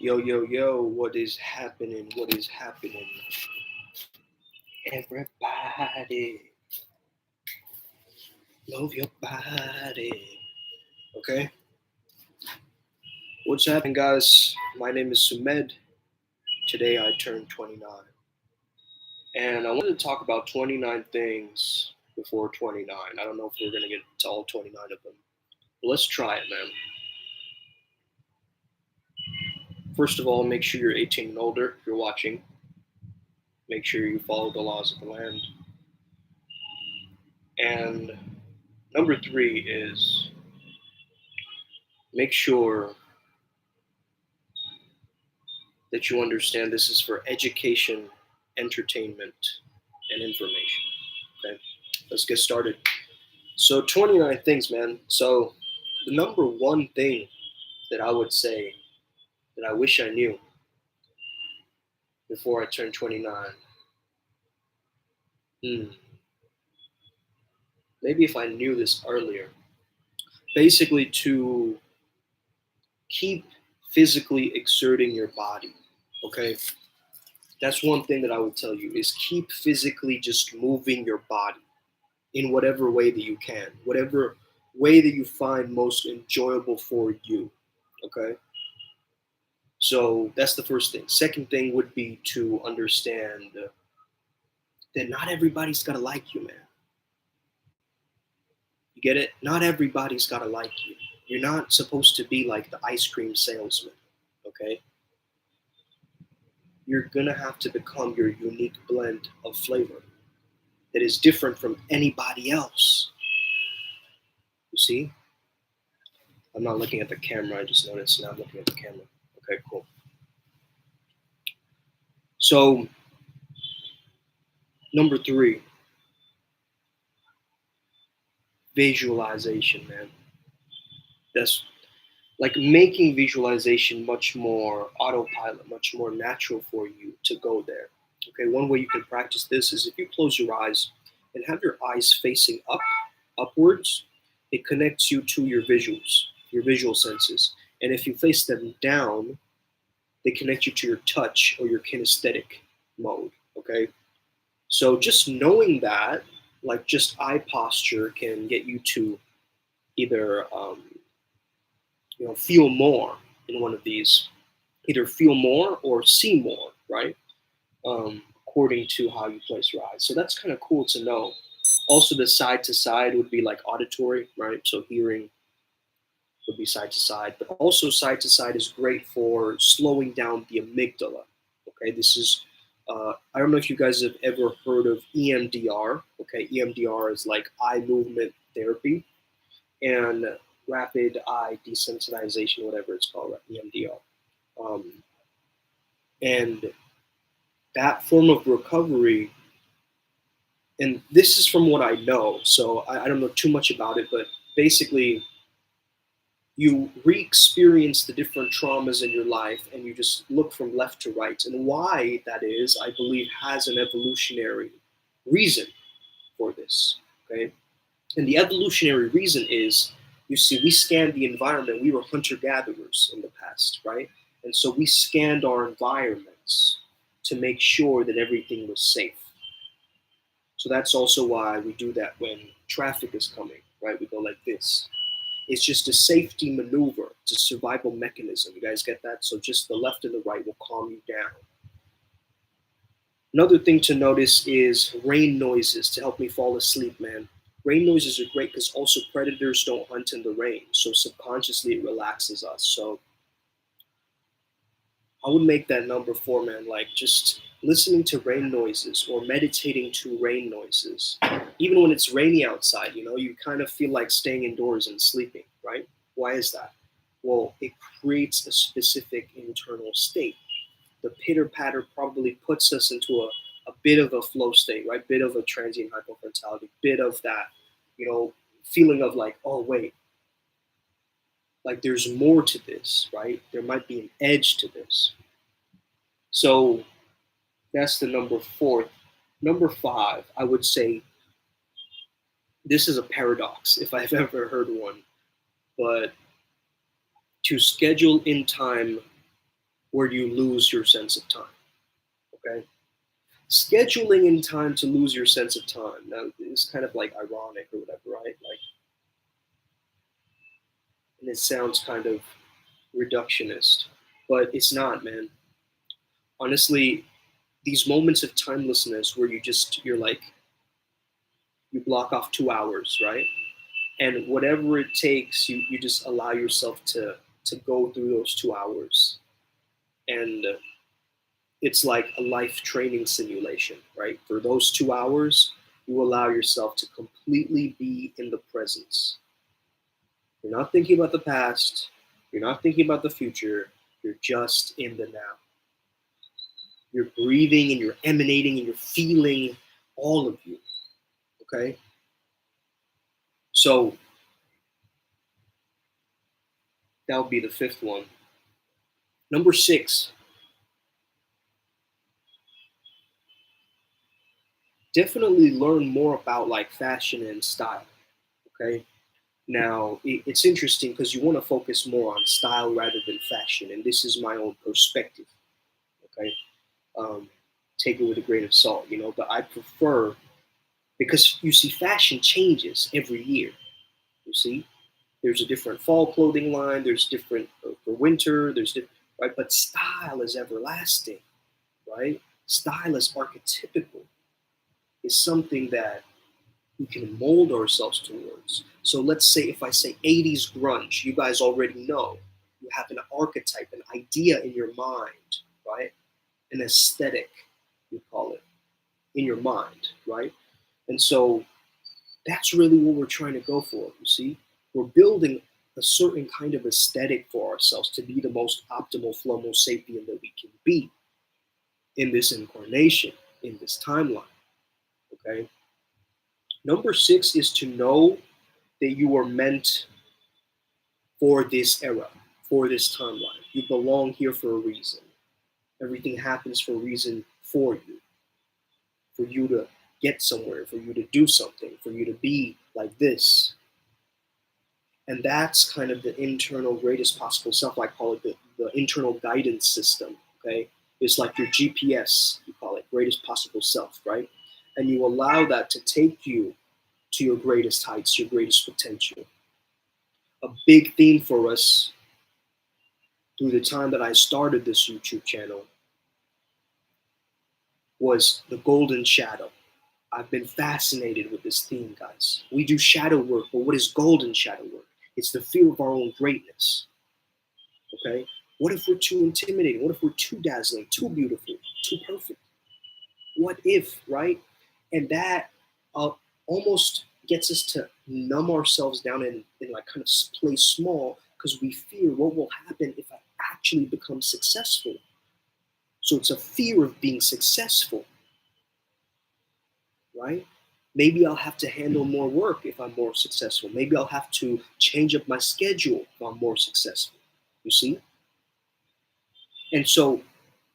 Yo, yo, yo, what is happening? What is happening? Everybody, move your body. Okay? What's happening, guys? My name is Sumed. Today I turned 29. And I wanted to talk about 29 things before 29. I don't know if we're going to get to all 29 of them. But let's try it, man. First of all, make sure you're 18 and older if you're watching. Make sure you follow the laws of the land. And number 3 is make sure that you understand this is for education, entertainment, and information. Okay, let's get started. So 29 things, man. So the number one thing that I would say that I wish I knew before I turned 29. Maybe if I knew this earlier. Basically to keep physically exerting your body. Okay? That's one thing that I would tell you is keep physically just moving your body in whatever way that you can, whatever way that you find most enjoyable for you. Okay? So that's the first thing. Second thing would be to understand that not everybody's got to like you, man. You get it? Not everybody's got to like you. You're not supposed to be like the ice cream salesman. Okay? You're going to have to become your unique blend of flavor that is different from anybody else. You see? I'm not looking at the camera. I just noticed now I'm looking at the camera. Okay, cool. So, number 3, visualization, man. That's like making visualization much more autopilot, much more natural for you to go there. Okay, one way you can practice this is if you close your eyes and have your eyes facing upwards, it connects you to your visuals, your visual senses. And if you face them down, they connect you to your touch or your kinesthetic mode. Okay, so just knowing that, like just eye posture, can get you to either feel more in one of these, either feel more or see more, right? According to how you place your eyes. So that's kind of cool to know. Also, the side to side would be like auditory, right? So hearing would be side to side, but also side to side is great for slowing down the amygdala. Okay, this is I don't know if you guys have ever heard of EMDR. Okay, EMDR is like eye movement therapy and rapid eye desensitization, whatever it's called, right? EMDR. And that form of recovery, and this is from what I know, so I don't know too much about it, but basically you re-experience the different traumas in your life and you just look from left to right. And why that is, I believe, has an evolutionary reason for this. Okay? And the evolutionary reason is, you see, we scanned the environment. We were hunter-gatherers in the past, right? And so we scanned our environments to make sure that everything was safe. So that's also why we do that when traffic is coming, right? We go like this. It's just a safety maneuver. It's a survival mechanism. You guys get that? So just the left and the right will calm you down. Another thing to notice is rain noises to help me fall asleep, man. Rain noises are great because also predators don't hunt in the rain. So subconsciously it relaxes us. So I would make that number 4, man. Like just listening to rain noises or meditating to rain noises. Even when it's rainy outside, you kind of feel like staying indoors and sleeping, right? Why is that? Well, it creates a specific internal state. The pitter patter probably puts us into a bit of a flow state, right? Bit of a transient hypofrontality, bit of that, feeling of like, oh, wait, like there's more to this, right? There might be an edge to this. So that's the number 4. Number 5, I would say, this is a paradox if I've ever heard one, but to schedule in time where you lose your sense of time. Okay? Scheduling in time to lose your sense of time. Now, it's kind of like ironic or whatever, right? Like, and it sounds kind of reductionist, but it's not, man. Honestly, these moments of timelessness where you're like, you block off 2 hours, right? And whatever it takes, you just allow yourself to go through those 2 hours. And it's like a life training simulation, right? For those 2 hours, you allow yourself to completely be in the presence. You're not thinking about the past, you're not thinking about the future, you're just in the now. You're breathing and you're emanating and you're feeling all of you. Okay? So that would be the fifth one. Number six, definitely learn more about like fashion and style. Okay? Now, it's interesting because you want to focus more on style rather than fashion, and this is my own perspective. Okay? Um, take it with a grain of salt, but I prefer, because you see, fashion changes every year. You see, there's a different fall clothing line, there's different for winter, there's different, right? But style is everlasting, right? Style is archetypical, is something that we can mold ourselves towards. So let's say if I say 80s grunge, you guys already know. You have an archetype, an idea in your mind, right? An aesthetic, you call it, in your mind, right? And so that's really what we're trying to go for, you see? We're building a certain kind of aesthetic for ourselves to be the most optimal Flomo sapien that we can be in this incarnation, in this timeline, okay? Number six is to know that you are meant for this era, for this timeline. You belong here for a reason. Everything happens for a reason for you to get somewhere, for you to do something, for you to be like this. And that's kind of the internal greatest possible self. I call it the internal guidance system. Okay. It's like your GPS, you call it greatest possible self, right? And you allow that to take you to your greatest heights, your greatest potential. A big theme for us through the time that I started this YouTube channel was the golden shadow. I've been fascinated with this theme, guys. We do shadow work, but what is golden shadow work? It's the fear of our own greatness. Okay? What if we're too intimidating? What if we're too dazzling, too beautiful, too perfect? What if, right? And that uh, almost gets us to numb ourselves down and like kind of play small because we fear what will happen if I actually become successful. So it's a fear of being successful, right? Maybe I'll have to handle more work if I'm more successful. Maybe I'll have to change up my schedule if I'm more successful. You see? And so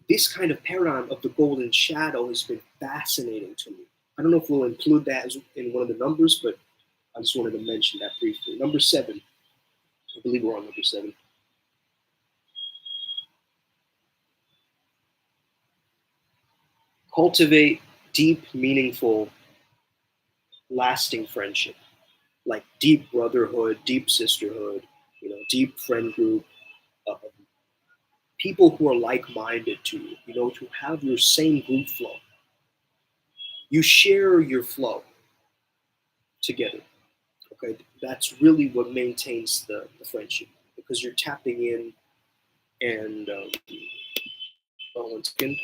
this kind of paradigm of the golden shadow has been fascinating to me. I don't know if we'll include that in one of the numbers, but I just wanted to mention that briefly. Number seven, I believe we're on number seven. Cultivate deep, meaningful, lasting friendship, like deep brotherhood, deep sisterhood, deep friend group, uh, people who are like-minded to you, to have your same group flow. You share your flow together. Okay, that's really what maintains the friendship because you're tapping in and oh, one second.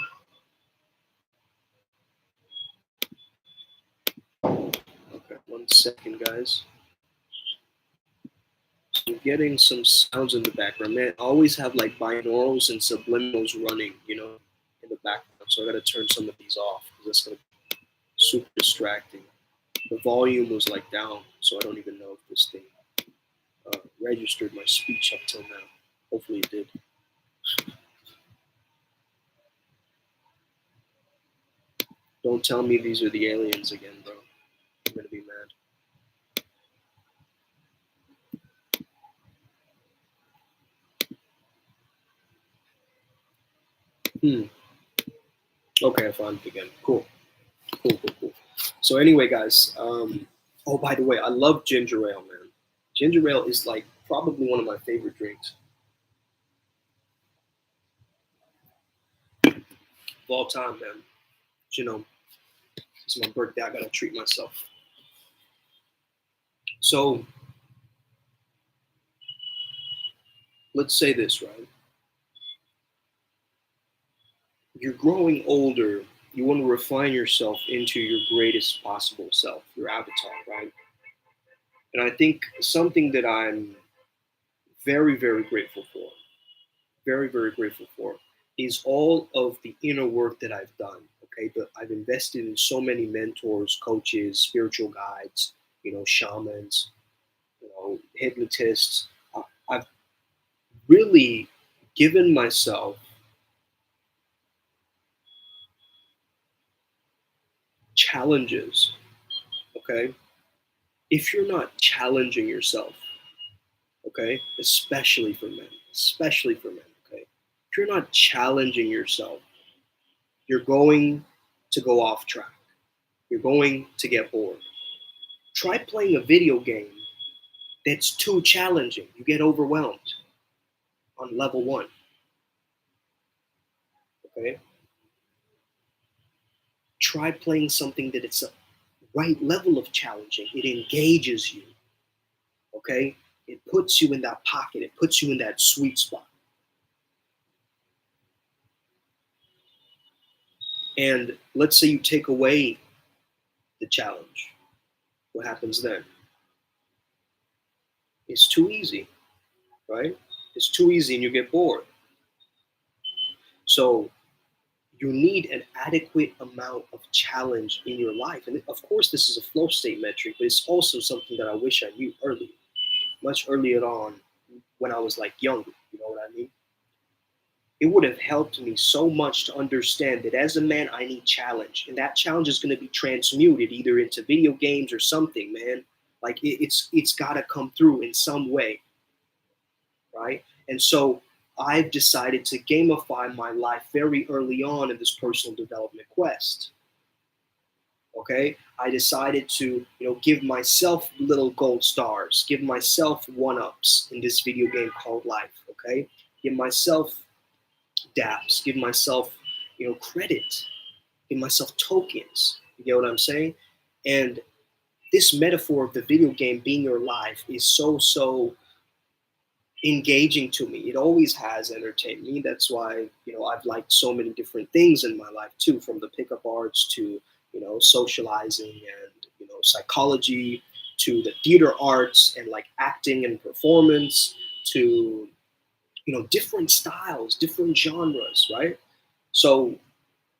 Okay, 1 second, guys. So I'm getting some sounds in the background. Man, I always have like binaurals and subliminals running, in the background. So I got to turn some of these off because that's gonna be super distracting. The volume was like down, so I don't even know if this thing registered my speech up till now. Hopefully it did. Don't tell me these are the aliens again, bro. I'm gonna be mad. Hmm. Okay, I found it again. Cool. Cool, cool, cool. So anyway, guys. Oh, by the way, I love ginger ale, man. Ginger ale is like probably one of my favorite drinks of all time, man. You know, it's my birthday. I gotta treat myself. So let's say this, right? You're growing older. You want to refine yourself into your greatest possible self, your avatar, right? And I think something that I'm very, very grateful for, very, very grateful for, is all of the inner work that I've done. Okay, but I've invested in so many mentors, coaches, spiritual guides, shamans, hypnotists. I've really given myself challenges. Okay, if you're not challenging yourself, okay, especially for men, okay, if you're not challenging yourself, you're going to go off track. You're going to get bored. Try playing a video game that's too challenging. You get overwhelmed on level one. Okay. Try playing something that it's a right level of challenging. It engages you. Okay. It puts you in that pocket. It puts you in that sweet spot. And let's say you take away the challenge. What happens then? It's too easy, right? It's too easy and you get bored. So you need an adequate amount of challenge in your life. And of course, this is a flow state metric, but it's also something that I wish I knew early, much earlier on when I was like younger. You know what I mean? It would have helped me so much to understand that as a man, I need challenge. And that challenge is going to be transmuted either into video games or something, man. Like it's got to come through in some way, right? And so I've decided to gamify my life very early on in this personal development quest. Okay, I decided to give myself little gold stars, give myself one ups in this video game called life. Okay, give myself daps, give myself credit, give myself tokens. You get what I'm saying? And this metaphor of the video game being your life is so engaging to me. It always has entertained me. That's why I've liked so many different things in my life too, from the pickup arts to socializing and psychology to the theater arts and like acting and performance to different styles, different genres, right? So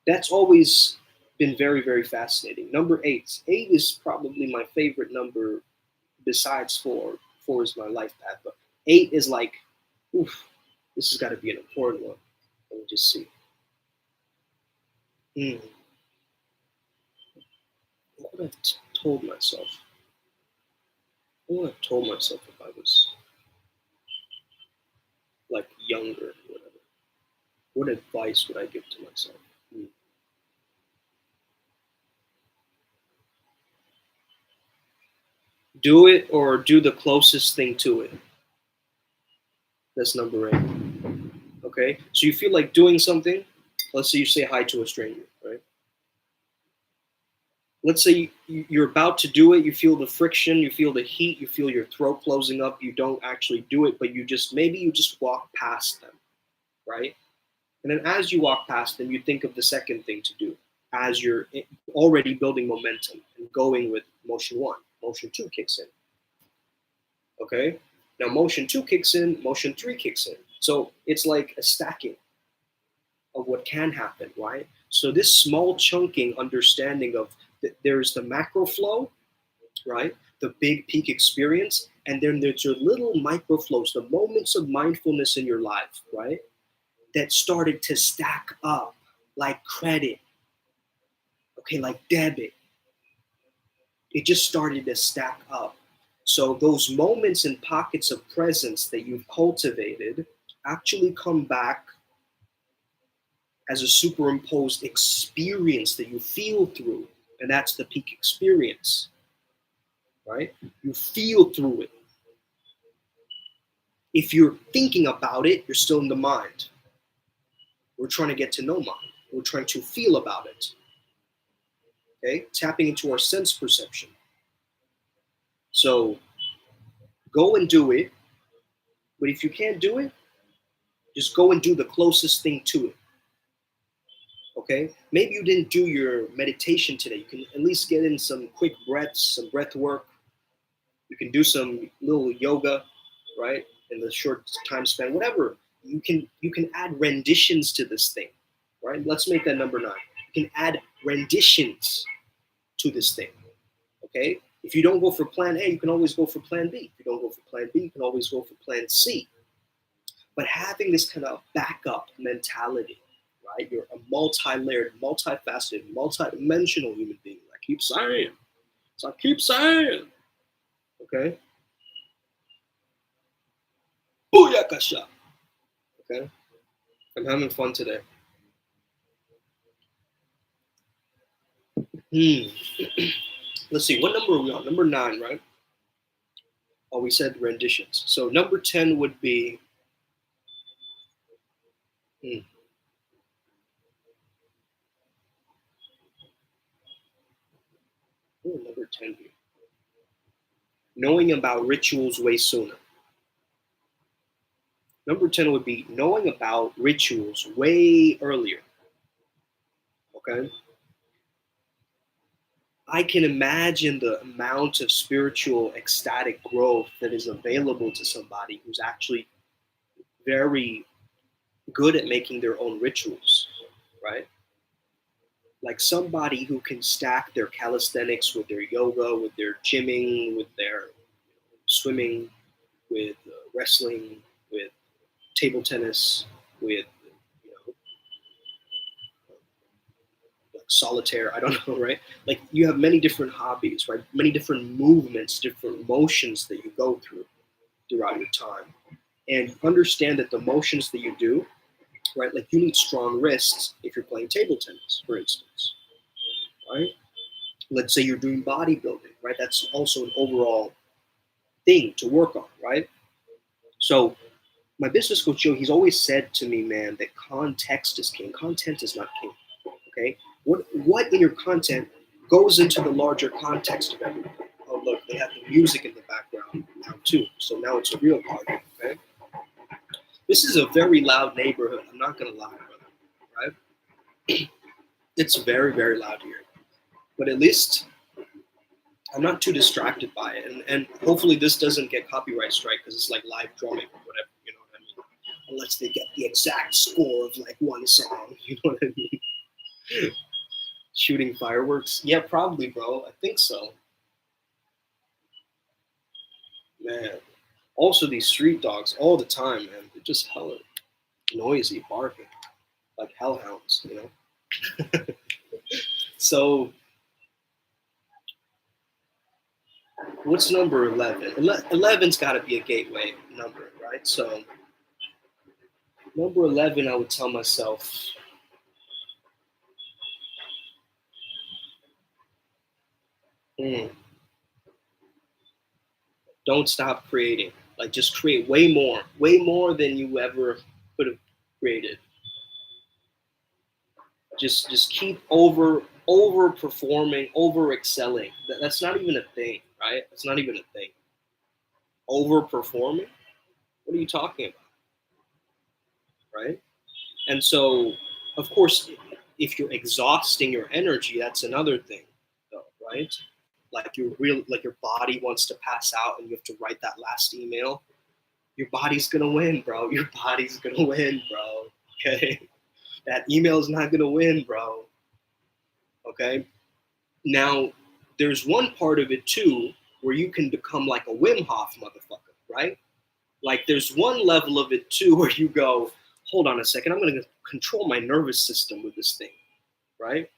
that's always been very, very fascinating. Number eight. Eight is probably my favorite number besides four. Four is my life path, but eight is like, oof, this has got to be an important one. Let me just see. Hmm. What would I have told myself? What would I have told myself if I was like younger or whatever? What advice would I give to myself? Hmm. Do it or do the closest thing to it. That's number eight. Okay. So you feel like doing something. Let's say you say hi to a stranger, right? Let's say you're about to do it, you feel the friction, you feel the heat, you feel your throat closing up, you don't actually do it, but you just walk past them, right? And then as you walk past them, you think of the second thing to do as you're already building momentum and going with motion one. Motion two kicks in, okay? Now, motion two kicks in, motion three kicks in. So it's like a stacking of what can happen, right? So this small chunking understanding of there's the macro flow, right? The big peak experience. And then there's your little micro flows, the moments of mindfulness in your life, right? That started to stack up like credit, okay, like debit. It just started to stack up. So those moments and pockets of presence that you've cultivated actually come back as a superimposed experience that you feel through, and that's the peak experience, right? You feel through it. If you're thinking about it, you're still in the mind. We're trying to get to know mind. We're trying to feel about it. Okay? Tapping into our sense perception. So go and do it. But if you can't do it, just go and do the closest thing to it. Okay? Maybe you didn't do your meditation today. You can at least get in some quick breaths, some breath work. You can do some little yoga, right? In the short time span, whatever. You can add renditions to this thing, right? Let's make that number 9. You can add renditions to this thing. Okay? If you don't go for plan A, you can always go for plan B. If you don't go for plan B, you can always go for plan C. But having this kind of backup mentality, right? You're a multi-layered, multifaceted, multi-dimensional human being. I keep saying. So I keep saying. Okay? Booyakasha. Okay? I'm having fun today. Let's see, what number are we on? Number 9, right? Oh, we said renditions. So number 10 would be. Hmm, number 10 here. Knowing about rituals way sooner. Number 10 would be knowing about rituals way earlier. Okay? I can imagine the amount of spiritual ecstatic growth that is available to somebody who's actually very good at making their own rituals, right? Like somebody who can stack their calisthenics with their yoga, with their gymming, with their swimming, with wrestling, with table tennis, with you know like solitaire. I don't know, right? Like you have many different hobbies, right? Many different movements, different motions that you go through throughout your time, and understand that the motions that you do, right? Like you need strong wrists if you're playing table tennis, for instance, right? Let's say you're doing bodybuilding, right? That's also an overall thing to work on, right? So my business coach Joe, he's always said to me, man, that context is king. Content is not king. Okay? What in your content goes into the larger context of everything? Oh look, they have the music in the background now too. So now it's a real party. Okay? This is a very loud neighborhood. I'm not gonna lie, brother. Right? It's very, very loud here. But at least I'm not too distracted by it. And hopefully this doesn't get copyright strike because it's like live drumming or whatever, you know what I mean? Unless they get the exact score of like one song, you know what I mean? Shooting fireworks? Yeah, probably, bro. I think so. Man. Also these street dogs all the time, man. They're just hella noisy, barking. Like hellhounds, you know? So what's number 11? 11's gotta be a gateway number, right? So number 11, I would tell myself, hmm, don't stop creating. Like just create way more than you ever could have created. Just keep overperforming, over excelling. That's not even a thing, right? It's not even a thing. Overperforming? What are you talking about, right? And so, of course, if you're exhausting your energy, that's another thing, though, right? Like your body wants to pass out, and you have to write that last email. Your body's gonna win, bro. Your body's gonna win, bro. Okay, that email is not gonna win, bro. Okay. Now, there's one part of it too where you can become like a Wim Hof motherfucker, right? Like there's one level of it too where you go, hold on a second, I'm gonna control my nervous system with this thing, right?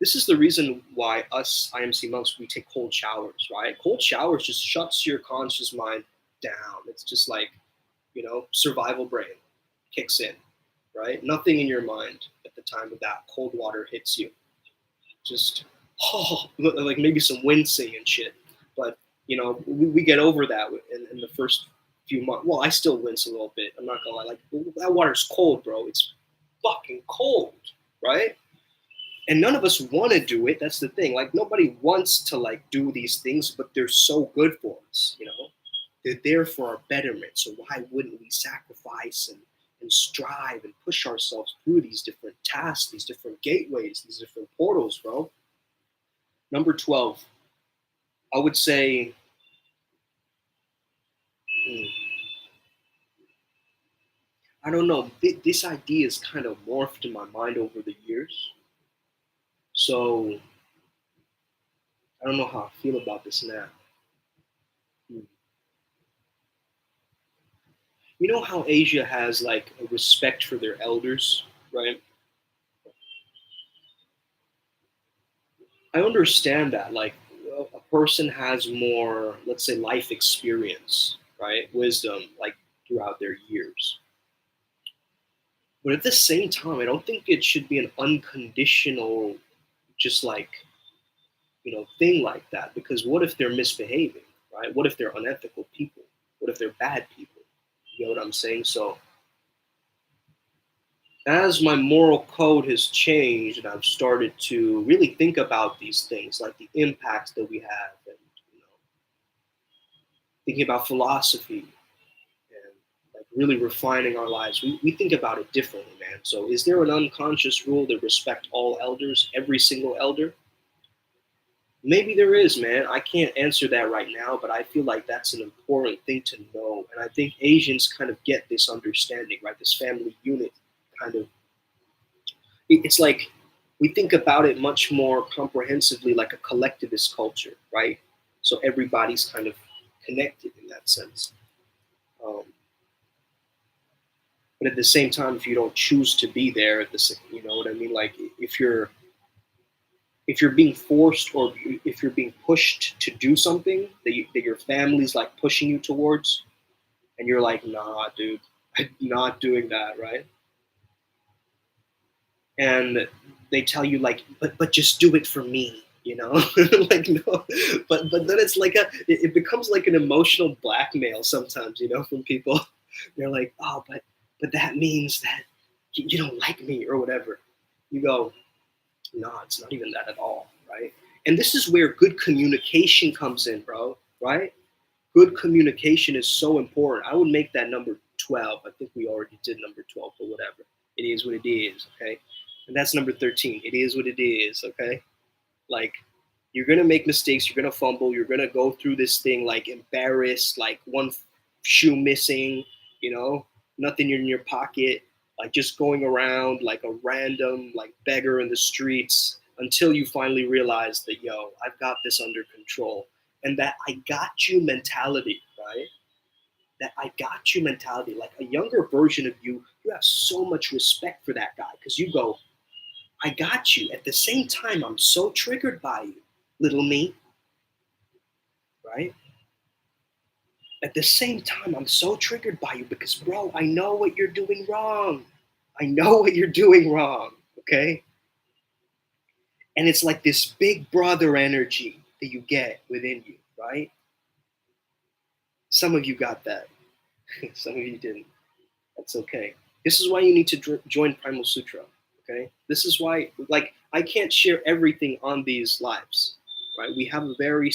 This is the reason why us IMC monks we take cold showers, right? Cold showers just shuts your conscious mind down. It's just like, survival brain kicks in. right? Nothing in your mind at the time of that cold water hits you. Just, oh, like maybe some wincing and shit. But, we get over that in the first few months. Well, I still wince a little bit. I'm not gonna lie. Like, that water's cold, bro. It's fucking cold, right? And none of us want to do it. That's the thing. Like, nobody wants to like do these things, but they're so good for us. They're there for our betterment. So why wouldn't we sacrifice and strive and push ourselves through these different tasks, these different gateways, these different portals, bro? Number 12, I would say, hmm, I don't know. This idea is kind of morphed in my mind over the years. So I don't know how I feel about this now. Hmm. You know how Asia has like a respect for their elders, right? I understand that. Like, a person has more, let's say, life experience, right? Wisdom, like throughout their years. But at the same time, I don't think it should be an unconditional, just like, thing like that. Because what if they're misbehaving, right? What if they're unethical people? What if they're bad people? You know what I'm saying? So as my moral code has changed and I've started to really think about these things, like the impacts that we have, and thinking about philosophy and like really refining our lives, we think about it differently, man. So is there an unconscious rule that respect all elders, every single elder? Maybe there is, man. I can't answer that right now, but I feel like that's an important thing to know. And I think Asians kind of get this understanding, right? This family unit kind of, it's like we think about it much more comprehensively, like a collectivist culture, right? So everybody's kind of connected in that sense. Um, but at the same time, if you don't choose to be there, you know what I mean? Like, if you're being forced, or if you're being pushed to do something that your family's like pushing you towards, and you're like, nah, dude, I'm not doing that, right? And they tell you like, but just do it for me, like, no. But then it's like it becomes like an emotional blackmail sometimes, from people. They're like, oh, but that means that you don't like me or whatever. You go, no, it's not even that at all, right? And this is where good communication comes in, bro, right? Good communication is so important. I would make that number 12. I think we already did number 12, but whatever. It is what it is, okay? And that's number 13. It is what it is, okay? Like, you're gonna make mistakes, you're gonna fumble, you're gonna go through this thing like embarrassed, like one shoe missing, nothing in your pocket, like just going around like a random like beggar in the streets until you finally realize that, yo, I've got this under control. And that I got you mentality, right? That I got you mentality, like a younger version of you have so much respect for that guy because you go, I got you. At the same time, I'm so triggered by you, little me, right? At the same time, I'm so triggered by you because, bro, I know what you're doing wrong. I know what you're doing wrong, okay? And it's like this big brother energy that you get within you, right? Some of you got that, some of you didn't. That's okay. This is why you need to join Primal Sutra, okay? This is why, like, I can't share everything on these lives, right? We have a very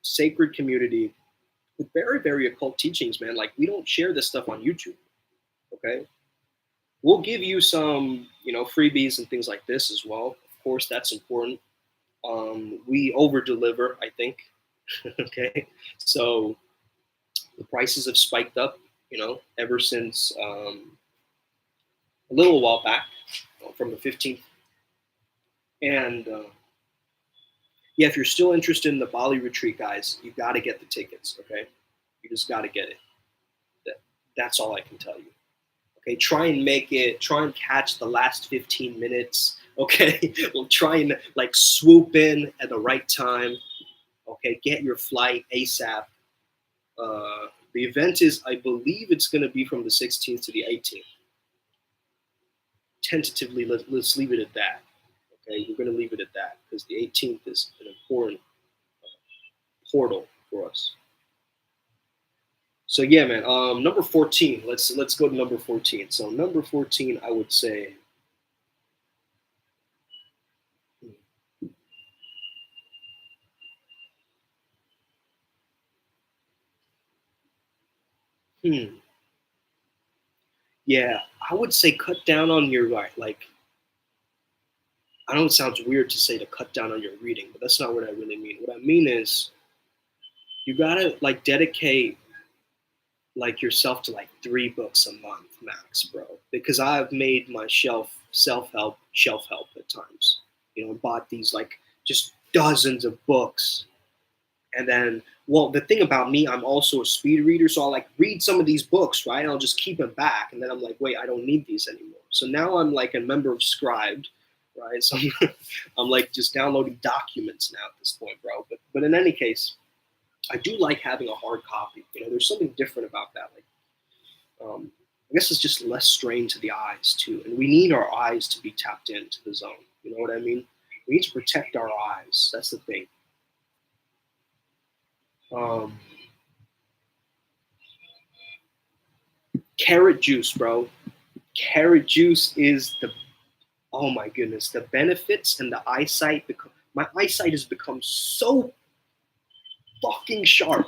sacred community with very, very occult teachings, man. Like, we don't share this stuff on YouTube, okay? We'll give you some, freebies and things like this as well. Of course, that's important. We over deliver, I think, okay? So the prices have spiked up, ever since a little while back, from the 15th. And yeah, if you're still interested in the Bali retreat, guys, you got to get the tickets, okay? You just got to get it. That's all I can tell you. Okay, try and catch the last 15 minutes. Okay, we'll try and like swoop in at the right time. Okay, get your flight ASAP. The event is, I believe it's going to be from the 16th to the 18th. tentatively, let's leave it at that. Okay, we're going to leave it at that because the 18th is an important portal for us. So yeah, man. Number 14. Let's go to number 14. So number 14, I would say. Hmm. Yeah, I would say cut down on your like. I know it sounds weird to say to cut down on your reading, but that's not what I really mean. What I mean is you gotta like dedicate like yourself to like 3 books a month max, bro. Because I've made my shelf help at times. You know, bought these like just dozens of books. And then, well, the thing about me, I'm also a speed reader, so I'll like read some of these books, right? And I'll just keep them back, and then I'm like, wait, I don't need these anymore. So now I'm like a member of Scribed, right? So I'm like just downloading documents now at this point, bro. But in any case, I do like having a hard copy. You know, there's something different about that. Like, I guess it's just less strain to the eyes too, and we need our eyes to be tapped into the zone. You know what I mean? We need to protect our eyes. That's the thing. Um, Carrot juice, bro. Carrot juice is the oh my goodness, the benefits and the eyesight. My eyesight has become so fucking sharp.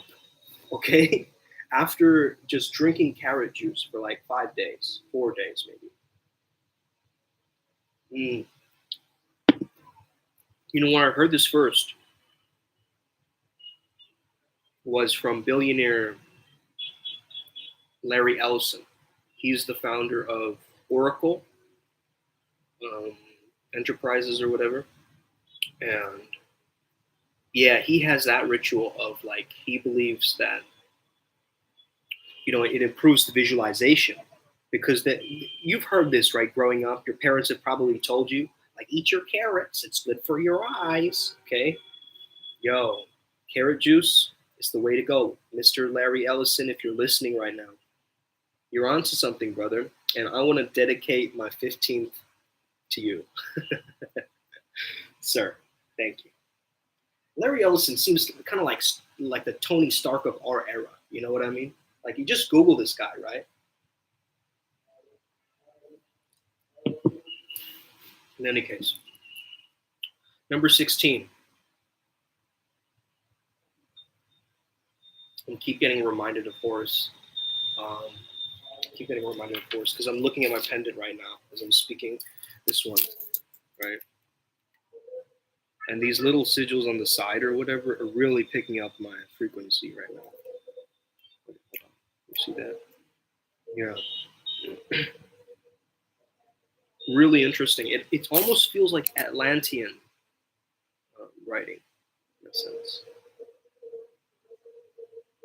Okay, after just drinking carrot juice for like 5 days, 4 days maybe. Mm. You know where I heard this first was from billionaire Larry Ellison. He's the founder of Oracle um, Enterprises or whatever, and yeah, he has that ritual of like he believes that it improves the visualization because that you've heard this right growing up. Your parents have probably told you like eat your carrots, it's good for your eyes. Okay, yo, carrot juice is the way to go, Mr. Larry Ellison. If you're listening right now, you're onto something, brother, and I want to dedicate my 15th to you. Sir, thank you. Larry Ellison seems kind of like the Tony Stark of our era. You know what I mean? Like you just Google this guy, right? In any case, number 16. And keep getting reminded of Horus. Um, keep getting reminded of Horus because I'm looking at my pendant right now as I'm speaking. This one, right? And these little sigils on the side or whatever are really picking up my frequency right now. Hold on. You see that? Yeah. Really interesting. It almost feels like Atlantean writing in a sense.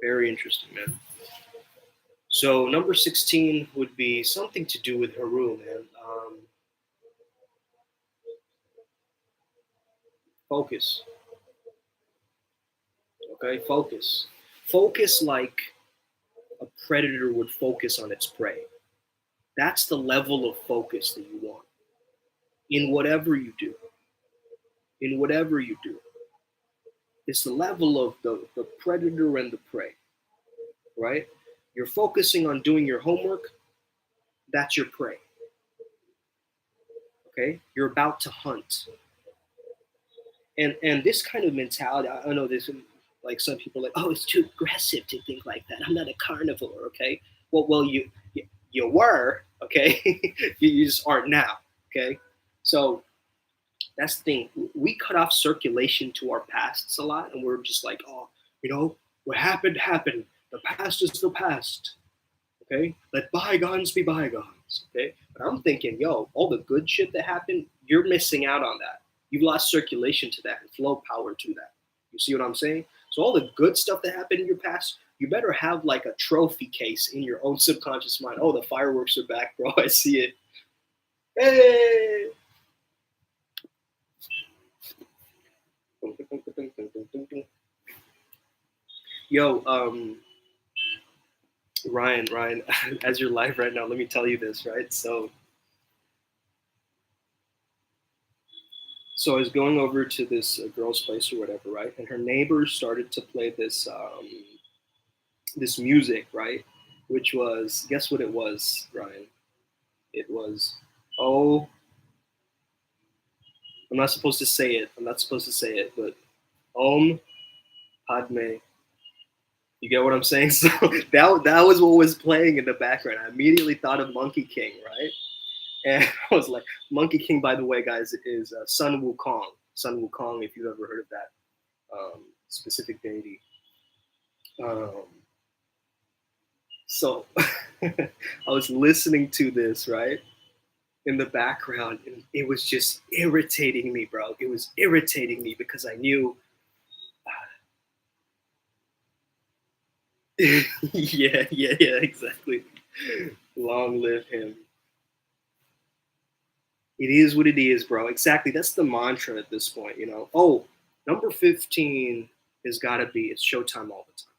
Very interesting, man. So number 16 would be something to do with Haru, man. Focus. Okay, focus. Focus like a predator would focus on its prey. That's the level of focus that you want in whatever you do. In whatever you do, it's the level of the predator and the prey, right? You're focusing on doing your homework, that's your prey. Okay, you're about to hunt, and this kind of mentality. I know this. Like some people are like, oh, it's too aggressive to think like that. I'm not a carnivore. Okay, well, you were. Okay, you just aren't now. Okay, so that's the thing. We cut off circulation to our pasts a lot, and we're just like, oh, what happened happened. The past is the past. Okay, let bygones be bygones. Okay, but I'm thinking, yo, all the good shit that happened, you're missing out on that. You've lost circulation to that and flow power to that. You see what I'm saying? So all the good stuff that happened in your past, you better have like a trophy case in your own subconscious mind. Oh, the fireworks are back, bro. I see it. Hey. Yo, Ryan, as you're live right now, let me tell you this, right? So So I was going over to this girl's place or whatever, right? And her neighbors started to play this music, right? Which was, guess what it was, Ryan? It was, oh, I'm not supposed to say it. I'm not supposed to say it, but Om Padme. You get what I'm saying? So that was what was playing in the background. I immediately thought of Monkey King, right? And I was like, Monkey King, by the way, guys, is Sun Wukong. Sun Wukong, if you've ever heard of that specific deity. Um, so I was listening to this, right, in the background, and it was just irritating me, bro. It was irritating me because I knew, yeah, exactly. Long live him. It is what it is, bro. Exactly. That's the mantra at this point, you know. Oh, number 15 has got to be it's showtime all the time.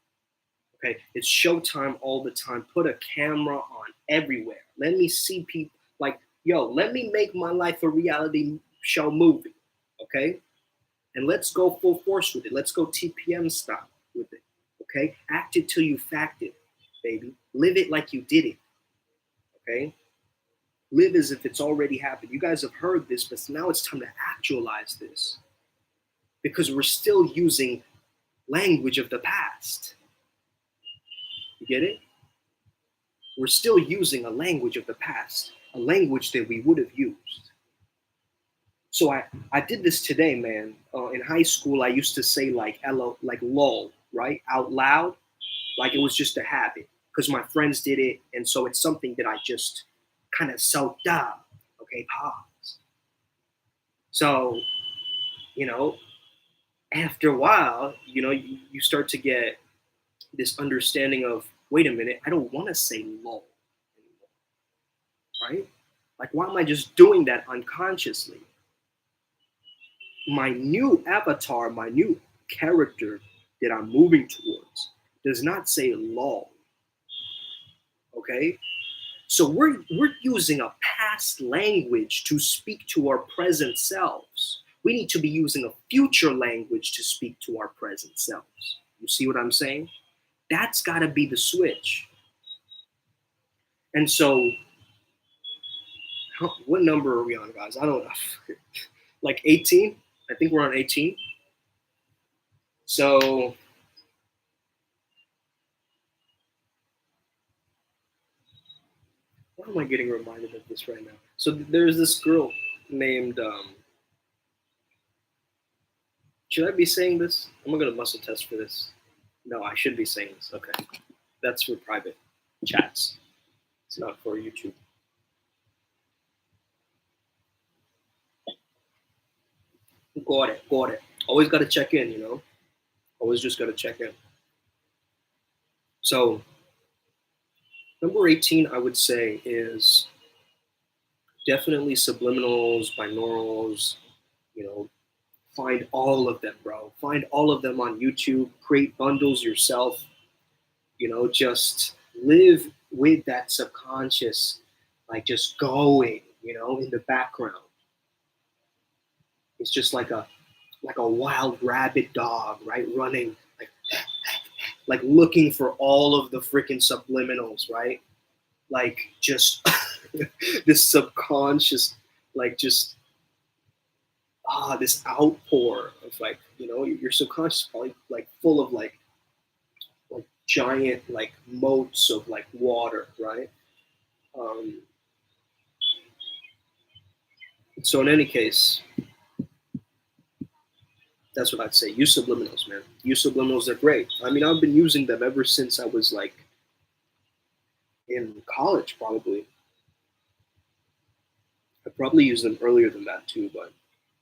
Okay, it's showtime all the time. Put a camera on everywhere. Let me see people. Like, yo, let me make my life a reality show movie. Okay, and let's go full force with it. Let's go TPM style with it. Okay, act it till you fact it, baby. Live it like you did it. Okay, live as if it's already happened. You guys have heard this, but now it's time to actualize this because we're still using language of the past. You get it? We're still using a language of the past, a language that we would have used. So I did this today, man. In high school, I used to say like "hello," like "lol," right, out loud, like it was just a habit because my friends did it, and so it's something that I just kind of soaked up. Okay, pause. So you know, after a while, you start to get this understanding of, wait a minute, I don't want to say "lol" anymore, right? Like, why am I just doing that unconsciously? My new avatar, my new character that I'm moving towards does not say lol. Okay? So we're using a past language to speak to our present selves. We need to be using a future language to speak to our present selves. You see what I'm saying? That's got to be the switch. And so, what number are we on, guys? I don't know. Like 18? I think we're on 18. So, why am I getting reminded of this right now? So there's this girl named. Should I be saying this? I'm gonna muscle test for this. No, I should be saying this. Okay, that's for private chats. It's not for YouTube. Got it. Got it. Always got to check in. Always just got to check in. So number 18, I would say, is definitely subliminals, binaurals. You know, find all of them, bro. Find all of them on YouTube. Create bundles yourself. Just live with that subconscious, like just going, in the background. It's just like a wild rabid dog, right? Running, like looking for all of the freaking subliminals, right? Like just this subconscious, like just this outpour of like, your subconscious is probably like full of like giant like moats of like water, right? Um, so in any case, that's what I'd say. Use subliminals, man. Use subliminals. They're great. I mean, I've been using them ever since I was like in college, probably. I probably used them earlier than that too, but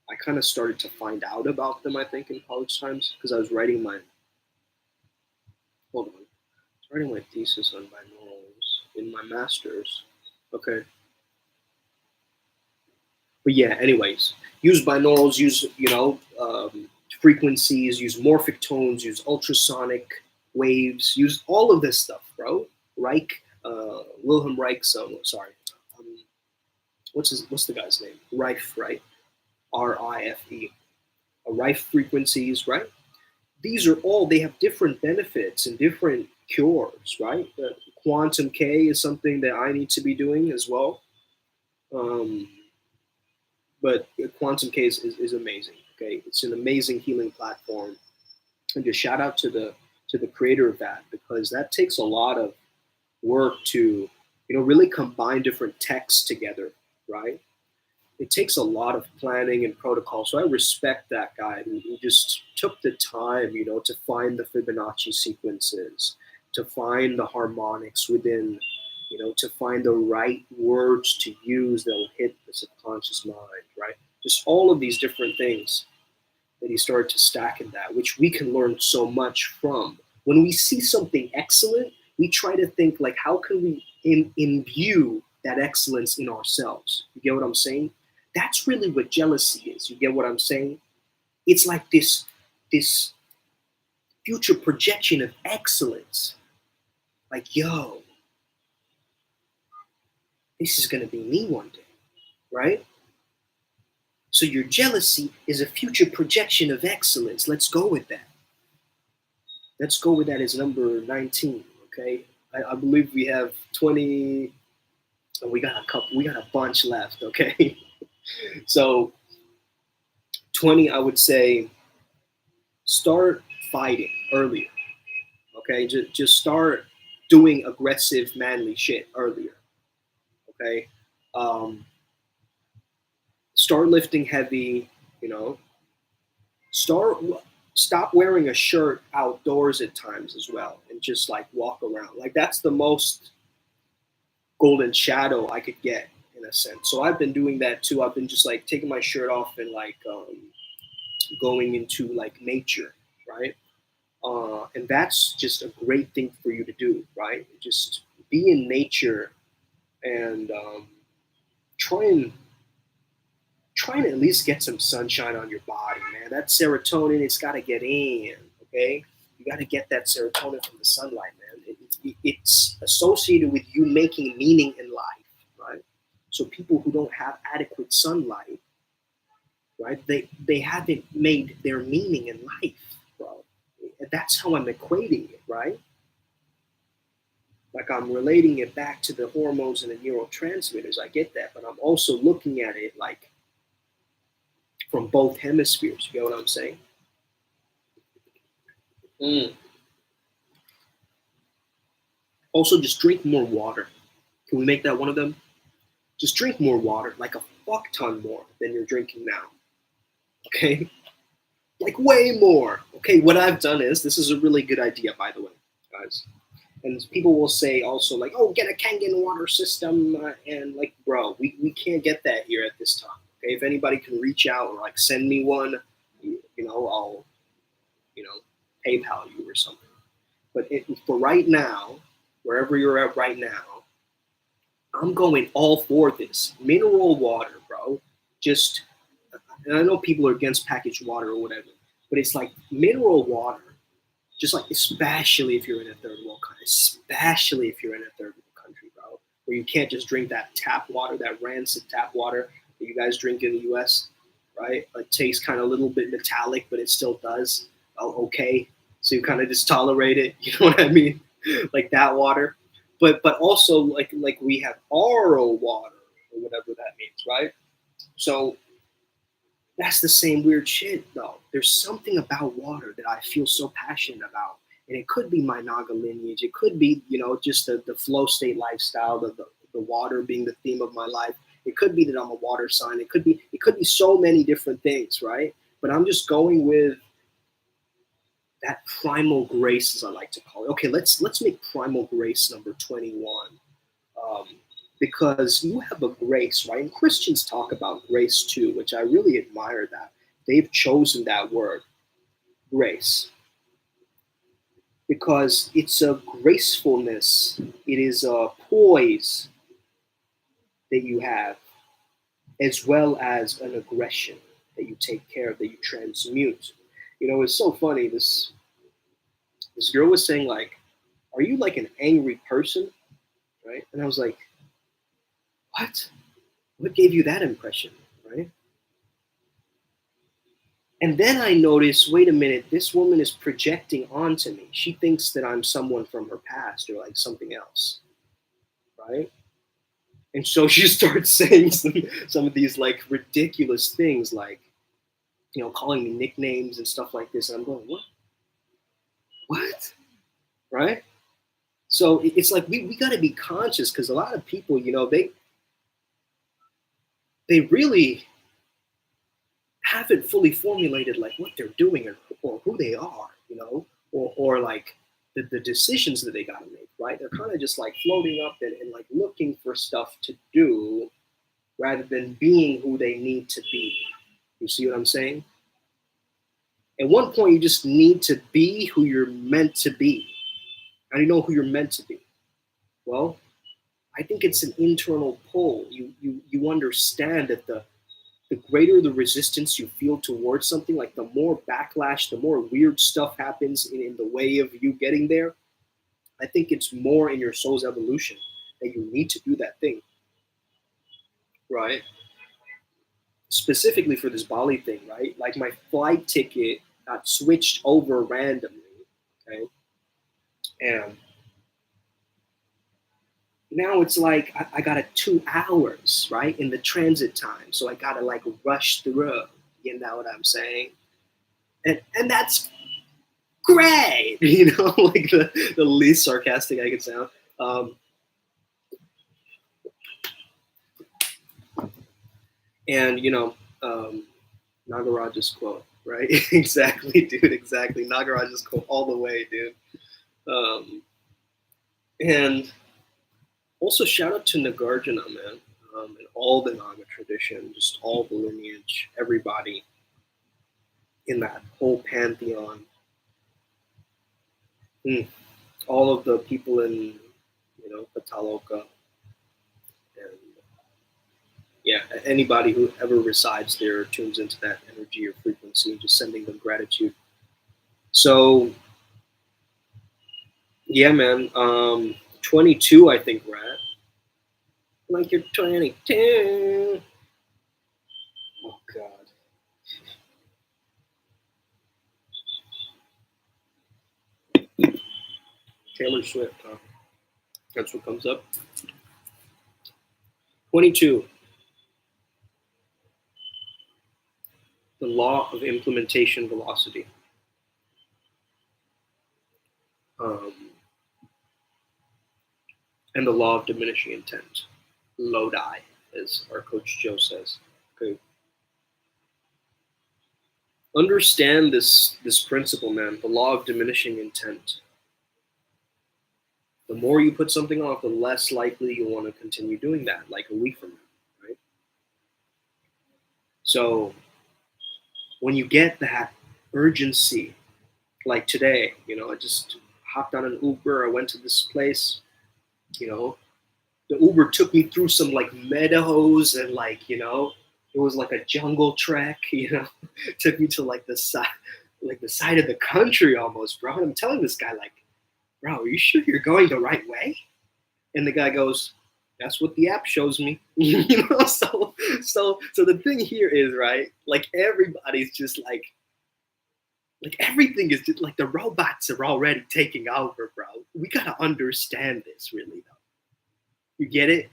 I kind of started to find out about them, I think, in college times because I was writing my, hold on, I was writing my thesis on binaurals in my master's. Okay. But yeah, anyways, use binaurals, use, frequencies, use morphic tones, use ultrasonic waves, use all of this stuff, bro. Reich, Wilhelm Reich, sorry. Um, what's the guy's name? Reich, right? RIFE, rife frequencies, right? These are all, they have different benefits and different cures, right? Quantum K is something that I need to be doing as well. Um, but Quantum K is amazing. Okay, it's an amazing healing platform, and just shout out to the creator of that, because that takes a lot of work to, really combine different texts together, right? It takes a lot of planning and protocol. So I respect that guy who just took the time, to find the Fibonacci sequences, to find the harmonics within, to find the right words to use that will hit the subconscious mind, right? Just all of these different things that he started to stack in that, which we can learn so much from. When we see something excellent, we try to think like, how can we imbue that excellence in ourselves? You get what I'm saying? That's really what jealousy is. You get what I'm saying? It's like this future projection of excellence. Like, yo, this is gonna be me one day, right? So your jealousy is a future projection of excellence. Let's go with that. Let's go with that as number 19. Okay, I believe we have 20. We got a couple. We got a bunch left. Okay, so 20, I would say, start fighting earlier. Okay, just start doing aggressive, manly shit earlier. Okay, um, start lifting heavy. You know, start stop wearing a shirt outdoors at times as well, and just like walk around. Like that's the most golden shadow I could get in a sense. So I've been doing that too. I've been just like taking my shirt off and like going into like nature, right? And that's just a great thing for you to do, right? Just be in nature and try and try to at least get some sunshine on your body, man. That serotonin, it's got to get in, okay? You got to get that serotonin from the sunlight, man. It's associated with you making meaning in life, right? So people who don't have adequate sunlight, right, they haven't made their meaning in life, bro. That's how I'm equating it, right? Like I'm relating it back to the hormones and the neurotransmitters. I get that, but I'm also looking at it like from both hemispheres. You get what I'm saying? Mm. Also, just drink more water. Can we make that one of them? Just drink more water, like a fuck ton more than you're drinking now. Okay? Like way more. Okay, what I've done is, this is a really good idea, by the way, guys. And people will say also, like, oh, get a Kangen water system. And, like, bro, we can't get that here at this time. Okay, if anybody can reach out or, like, send me one, I'll, you know, PayPal you or something. But for right now, wherever you're at right now, I'm going all for this. Mineral water, bro. Just, and I know people are against packaged water or whatever, but it's like mineral water, just like, especially if you're in a third world country, especially if you're in a third world country, bro, where you can't just drink that tap water, that rancid tap water that you guys drink in the US, right? It tastes kind of a little bit metallic, but it still does. Oh, okay. So you kind of just tolerate it. You know what I mean? Like that water. But also like we have RO water or whatever that means, right? So that's the same weird shit though. There's something about water that I feel so passionate about. And it could be my Naga lineage. It could be, just the flow state lifestyle, the water being the theme of my life. It could be that I'm a water sign. It could be so many different things, right? But I'm just going with that primal grace, as I like to call it. Okay, let's make primal grace number 21. Um, because you have a grace, right? And Christians talk about grace too, which I really admire that. They've chosen that word, grace, because it's a gracefulness, it is a poise that you have, as well as an aggression that you take care of, that you transmute. It's so funny. This girl was saying, like, are you like an angry person? Right? And I was like, what? What gave you that impression? Right? And then I notice, wait a minute, this woman is projecting onto me. She thinks that I'm someone from her past or like something else, right? And so she starts saying some of these like ridiculous things, like, calling me nicknames and stuff like this. And I'm going, what? What? Right? So it's like we got to be conscious, because a lot of people, they really haven't fully formulated like what they're doing, or who they are, or like the decisions that they got to make, right? They're kind of just like floating up and like looking for stuff to do rather than being who they need to be. You see what I'm saying? At one point, you just need to be who you're meant to be. How do you know who you're meant to be? Well, I think it's an internal pull. You understand that the greater the resistance you feel towards something, like the more backlash, the more weird stuff happens in the way of you getting there. I think it's more in your soul's evolution that you need to do that thing, right? Specifically for this Bali thing, right? Like my flight ticket got switched over randomly, okay? And now it's like I got 2 hours, right, in the transit time. So I gotta like rush through. You know what I'm saying? And that's great, like the least sarcastic I could sound. Um, and Nagaraj's quote, right? Exactly, dude. Exactly, Nagaraj's quote all the way, dude. And also shout out to Nagarjuna, man, and all the Naga tradition, just all the lineage, everybody in that whole pantheon. All of the people in, Pataloka, and yeah, anybody who ever resides there or tunes into that energy or frequency, just sending them gratitude. So yeah, man. 22, I think we're at. Like you're 22. Oh God. Taylor Swift, huh? That's what comes up. 22. The law of implementation velocity. Um, and the law of diminishing intent. Lodi, as our coach Joe says. Okay. Understand this principle, man. The law of diminishing intent. The more you put something off, the less likely you want to continue doing that, like a week from now, right? So when you get that urgency, like today, I just hopped on an Uber, I went to this place, you know, the Uber took me through some like meadows and like, it was like a jungle trek, took me to like the side of the country almost, bro. And I'm telling this guy, like, bro, are you sure you're going the right way? And the guy goes, that's what the app shows me. So the thing here is, right, like everybody's just like everything is just like the robots are already taking over, bro. We gotta understand this really though. You get it?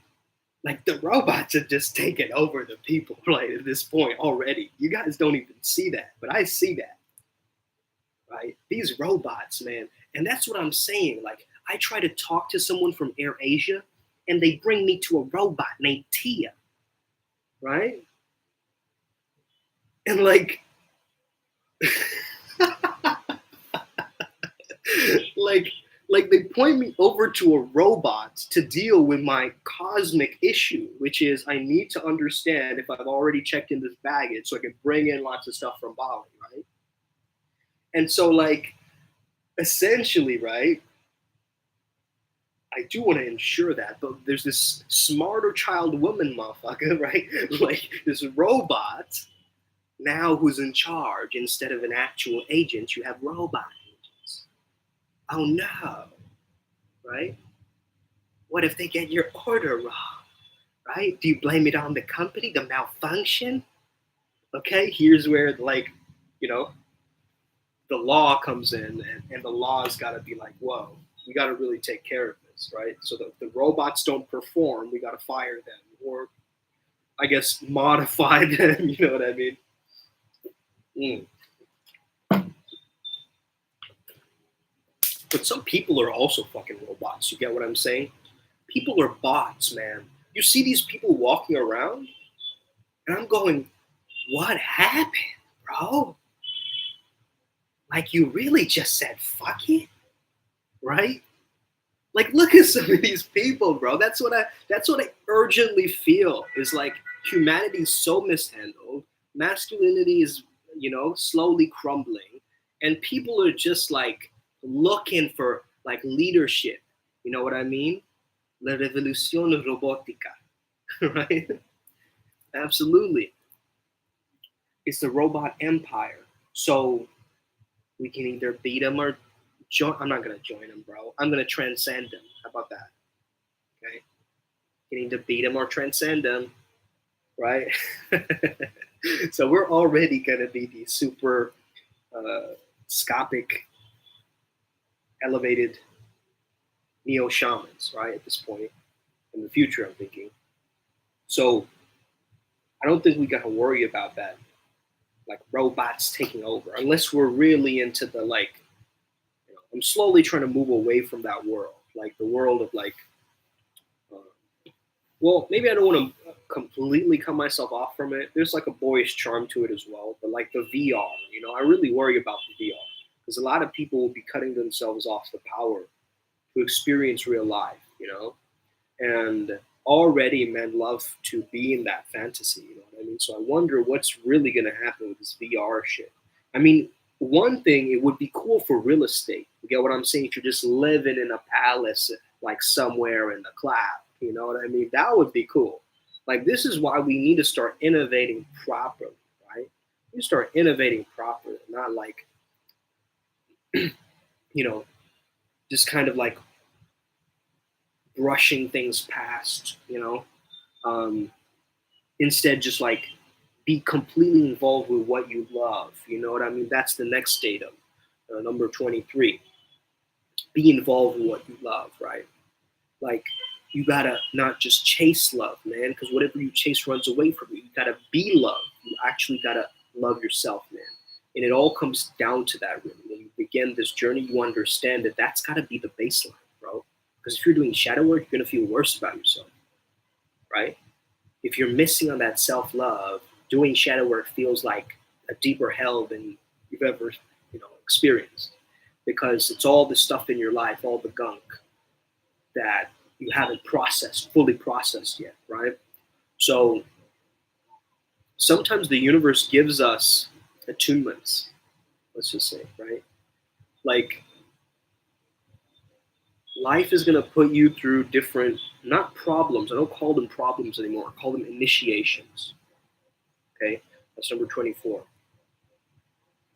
Like the robots are just taking over the people, right, at this point already. You guys don't even see that, but I see that, right? These robots, man. And that's what I'm saying. Like, I try to talk to someone from Air Asia, and they bring me to a robot named Tia, right? And like, like, like they point me over to a robot to deal with my cosmic issue, which is I need to understand if I've already checked in this baggage so I can bring in lots of stuff from Bali, right? And so, like, essentially, right, I do want to ensure that, but there's this smarter child woman motherfucker, right? Like this robot now who's in charge instead of an actual agent. You have robot agents. Oh no, right? What if they get your order wrong, right? Do you blame it on the company, the malfunction? Okay, here's where like You know, the law comes in, and the law's got to be like, whoa, we got to really take care of this, right? So that if the robots don't perform, we got to fire them, or I guess modify them. You know what I mean? Mm. But some people are also fucking robots. You get what I'm saying? People are bots, man. You see these people walking around, and I'm going, what happened, bro? Like, you really just said fuck it, right? Like, look at some of these people, bro. That's what I urgently feel is like humanity is so mishandled, masculinity is, slowly crumbling, and people are just like looking for like leadership. You know what I mean? La revolución robótica, right? Absolutely. It's the robot empire. So we can either beat them or join. I'm not gonna join them, bro. I'm gonna transcend them. How about that? Okay. You need to beat them or transcend them, right? So we're already going to be these super scopic, elevated neo shamans, right? At this point in the future, I'm thinking. So I don't think we got to worry about that, like robots taking over, unless we're really into the like. I'm slowly trying to move away from that world, like the world of like uh, well, maybe I don't want to completely cut myself off from it. There's like a boyish charm to it as well, but like the VR, I really worry about the VR because a lot of people will be cutting themselves off the power to experience real life, and already men love to be in that fantasy, you know what I mean? So I wonder what's really going to happen with this VR shit. I mean, one thing, it would be cool for real estate. You get what I'm saying? If you're just living in a palace, like somewhere in the cloud, you know what I mean? That would be cool. Like, this is why we need to start innovating properly, right? We start innovating properly, not like, you know, just kind of like brushing things past, um, instead just like be completely involved with what you love. You know what I mean? That's the next datum, number 23. Be involved with what you love, right? Like, you gotta not just chase love, man, because whatever you chase runs away from you. You gotta be love. You actually gotta love yourself, man. And it all comes down to that, really. When you begin this journey, you understand that that's gotta be the baseline, bro. Because if you're doing shadow work, you're gonna feel worse about yourself, right? If you're missing on that self love, doing shadow work feels like a deeper hell than you've ever, experienced, because it's all the stuff in your life, all the gunk that you haven't fully processed yet, right? So sometimes the universe gives us attunements, let's just say, right? Like, life is going to put you through different, not problems, I don't call them problems anymore, I call them initiations. Okay, that's number 24.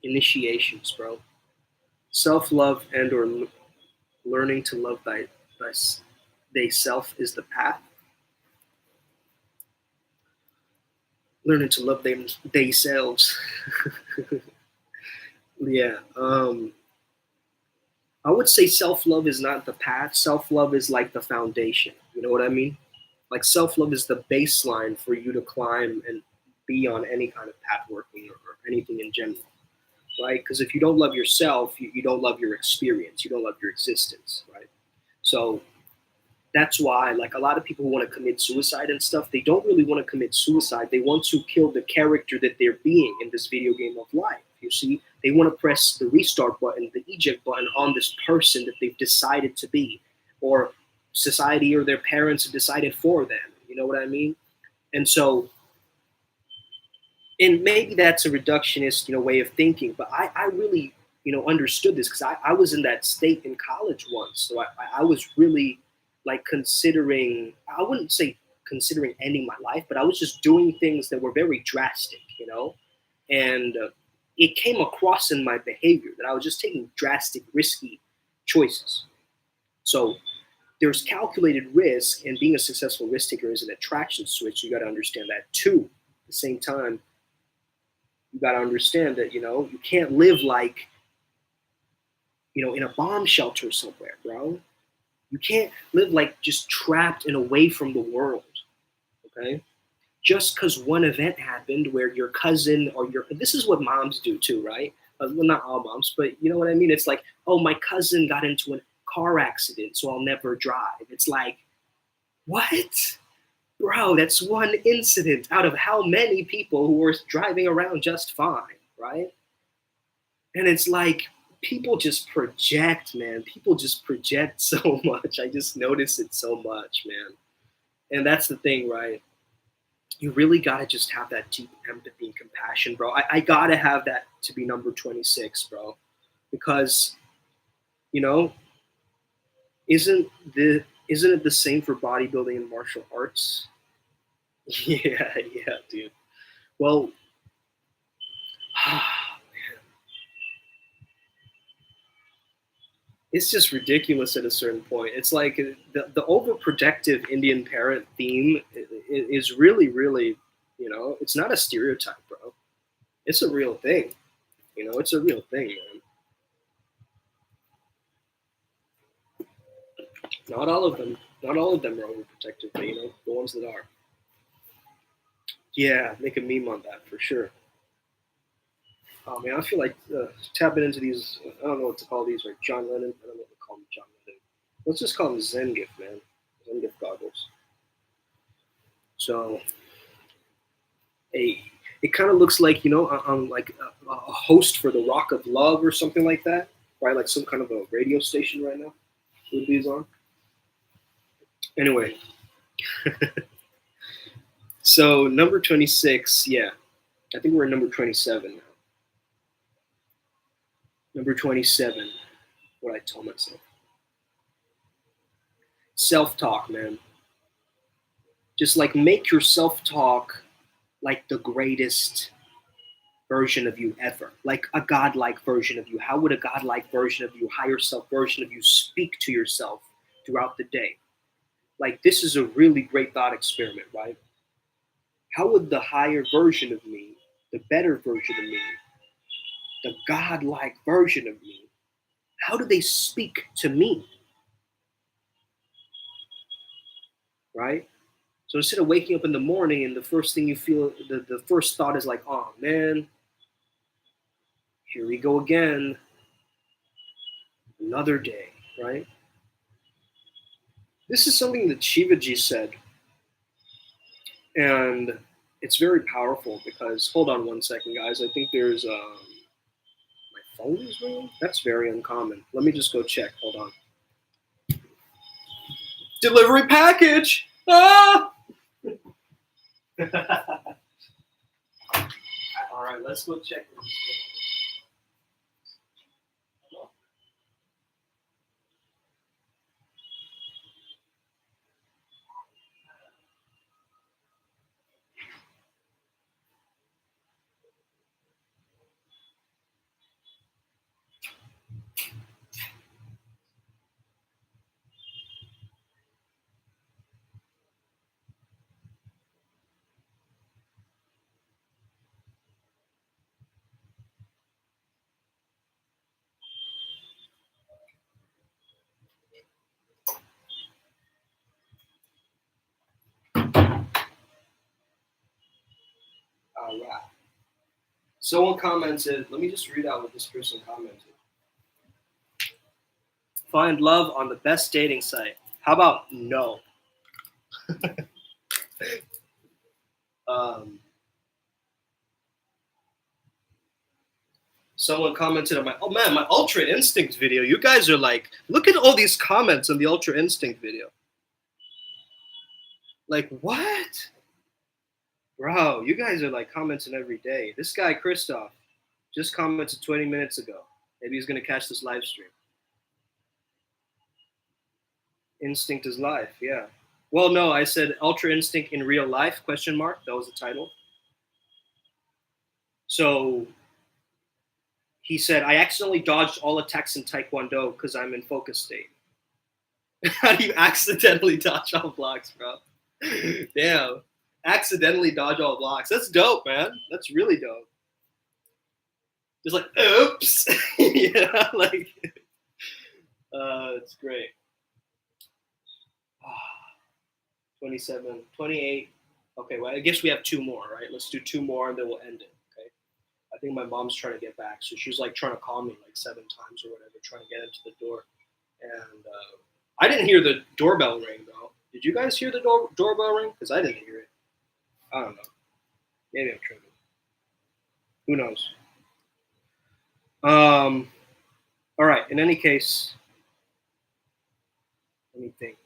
Initiations, bro. Self-love and or learning to love thy self is the path. Learning to love them themselves. Yeah. I would say self-love is not the path. Self-love is like the foundation. You know what I mean? Like, self-love is the baseline for you to climb and be on any kind of path working, or anything in general, right? Because if you don't love yourself, you don't love your experience. You don't love your existence, right? So that's why, like, a lot of people who want to commit suicide and stuff, they don't really want to commit suicide. They want to kill the character that they're being in this video game of life. You see, they want to press the restart button, the eject button on this person that they've decided to be, or society or their parents have decided for them. You know what I mean? And so, and maybe that's a reductionist, way of thinking, but I really, understood this because I was in that state in college once. So I was really like considering, I wouldn't say considering ending my life, but I was just doing things that were very drastic, and it came across in my behavior that I was just taking drastic, risky choices. So there's calculated risk, and being a successful risk taker is an attraction switch. You got to understand that too. At the same time, You got to understand that, you can't live like, in a bomb shelter somewhere, bro. You can't live like just trapped and away from the world, okay? Just because one event happened where your cousin or this is what moms do too, right? Well, not all moms, but you know what I mean? It's like, oh, my cousin got into a car accident, so I'll never drive. It's like, what? Bro, that's one incident out of how many people who were driving around just fine, right? And it's like, people just project, man. People just project so much. I just notice it so much, man. And that's the thing, right? You really gotta just have that deep empathy and compassion, bro. I gotta have that to be number 26, bro. Because, you know, isn't it the same for bodybuilding and martial arts? Yeah, yeah, dude. Well, it's just ridiculous at a certain point. It's like the overprotective Indian parent theme is really, really, it's not a stereotype, bro. It's a real thing. It's a real thing, man. Not all of them. Not all of them are overprotective, but the ones that are. Yeah, make a meme on that for sure. Oh man, I feel like tapping into these. I don't know what to call these, like John Lennon. I don't know what to call them, John Lennon. Let's just call them Zen gift, man. Zen gift goggles. So, it kind of looks like I'm like a host for the Rock of Love or something like that, right? Like some kind of a radio station right now with these on. Anyway, so number 26, yeah, I think we're at number 27 now. Number 27, what I told myself. Self-talk, man. Just like make your self-talk like the greatest version of you ever, like a godlike version of you. How would a godlike version of you, higher self version of you speak to yourself throughout the day? Like, this is a really great thought experiment, right? How would the higher version of me, the better version of me, the godlike version of me, how do they speak to me, right? So instead of waking up in the morning and the first thing you feel, the first thought is like, oh man, here we go again, another day, right? This is something that Shivaji said, and it's very powerful because, hold on one second, guys. I think there's my phone is ringing. That's very uncommon. Let me just go check. Hold on. Delivery package. Ah! All right, let's go check. All right. Someone commented. Let me just read out what this person commented. Find love on the best dating site. How about no? um, Someone commented on oh man, my Ultra Instinct video. You guys are like, look at all these comments on the Ultra Instinct video. Like, what? Bro, you guys are like commenting every day. This guy, Christoph, just commented 20 minutes ago. Maybe he's going to catch this live stream. Instinct is life, yeah. Well, no, I said Ultra Instinct in real life, question mark. That was the title. So he said, I accidentally dodged all attacks in Taekwondo because I'm in focus state. How do you accidentally dodge all blocks, bro? Damn. Accidentally dodge all blocks. That's dope, man. That's really dope. Just like, oops. Yeah, like, it's great. 27, 28. Okay, well, I guess we have two more, right? Let's do two more and then we'll end it, okay? I think my mom's trying to get back. So she's like trying to call me like 7 times or whatever, trying to get into the door. And I didn't hear the doorbell ring, though. Did you guys hear the doorbell ring? Because I didn't hear it. I don't know. Maybe I'm tripping. Who knows? All right. In any case, let me think.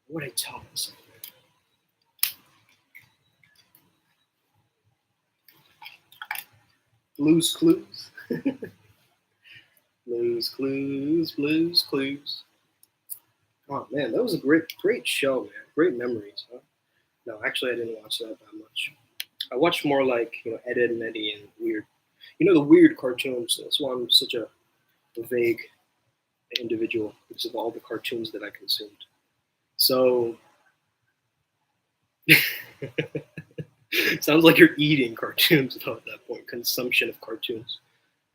What would I tell myself? Blues Clues. Blues Clues. Blues Clues. Oh man, that was a great show, man. Great memories, huh? No, actually, I didn't watch that much. I watched more like Ed, Edd and Eddie and weird, the weird cartoons. That's why I'm such a vague individual because of all the cartoons that I consumed. So sounds like you're eating cartoons though at that point, consumption of cartoons.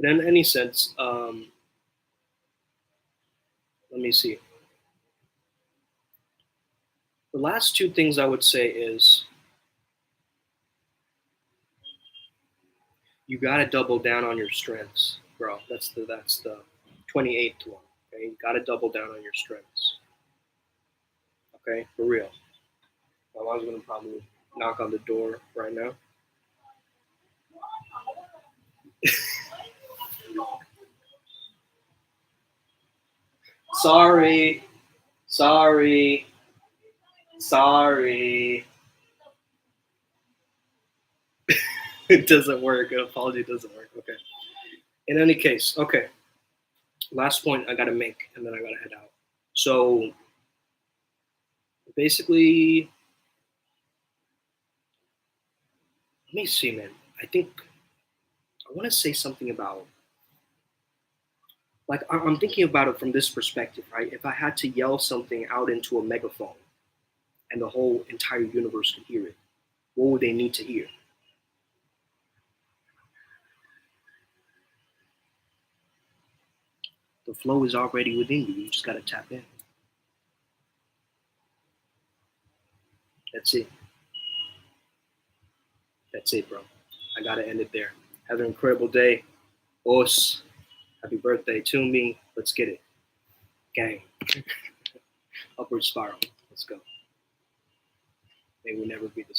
But in any sense, let me see. The last two things I would say is you got to double down on your strengths, bro. That's the 28th one. Okay, you got to double down on your strengths. Okay, for real. My mom's gonna probably knock on the door right now. Sorry, sorry, sorry. It doesn't work. An apology doesn't work. Okay. In any case, okay. Last point I gotta make, and then I gotta head out. So basically, let me see, man. I think I want to say something about like I'm thinking about it from this perspective, right? If I had to yell something out into a megaphone and the whole entire universe could hear it, what would they need to hear? The flow is already within you. You just gotta tap in. That's it. That's it, bro. I gotta end it there. Have an incredible day. Os. Happy birthday to me. Let's get it. Gang. Upward spiral. Let's go. May we never be the same.